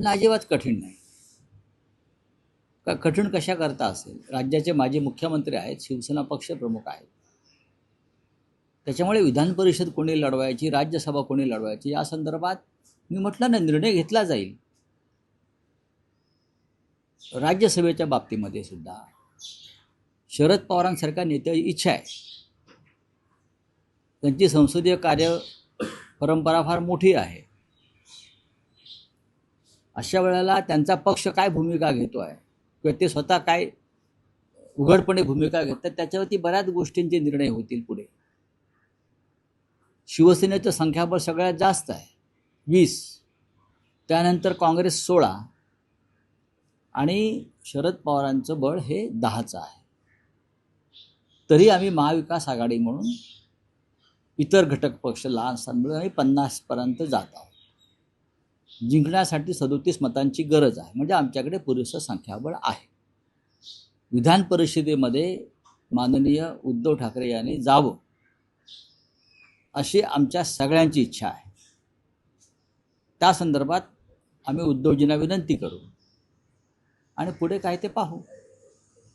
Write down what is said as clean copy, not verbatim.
अजिबात कठीण नाही. कठीण कशा करता असेल? राज्याचे माजी मुख्यमंत्री आहेत, शिवसेना पक्ष प्रमुख आहेत. त्याच्यामुळे विधान परिषद कोणी लढवायची, राज्यसभा कोणी लढवायची या संदर्भात मी म्हटलं ना, निर्णय घेतला जाईल. राज्यसभेच्या बाबतीमध्ये सुद्धा शरद पवारांसारख्या नेत्याची इच्छा आहे. त्यांची संसदीय कार्य परंपरा फार मोठी आहे. अशा वेळेला त्यांचा पक्ष काय भूमिका घेतो आहे किंवा ते स्वतः काय उघडपणे भूमिका घेतात त्याच्यावरती बऱ्याच गोष्टींचे निर्णय होतील पुढे. शिवसेनेचं संख्याबळ सगळ्यात जास्त आहे 20, त्यानंतर काँग्रेस 16 आणि शरद पवारांचं बळ हे 10चं आहे. तरी आम्ही महाविकास आघाडी म्हणून इतर घटक पक्ष लहान असताना आम्ही 50पर्यंत जात आहोत. जिंकण्यासाठी 37 मतांची गरज आहे, म्हणजे आमच्याकडे पुरेसं संख्याबळ आहे. विधान परिषदेमध्ये माननीय उद्धव ठाकरे यांनी जावं अशी आमच्या सगळ्यांची इच्छा आहे. त्या संदर्भात आम्ही उद्धवजींना विनंती करू आणि पुढे काय ते पाहू.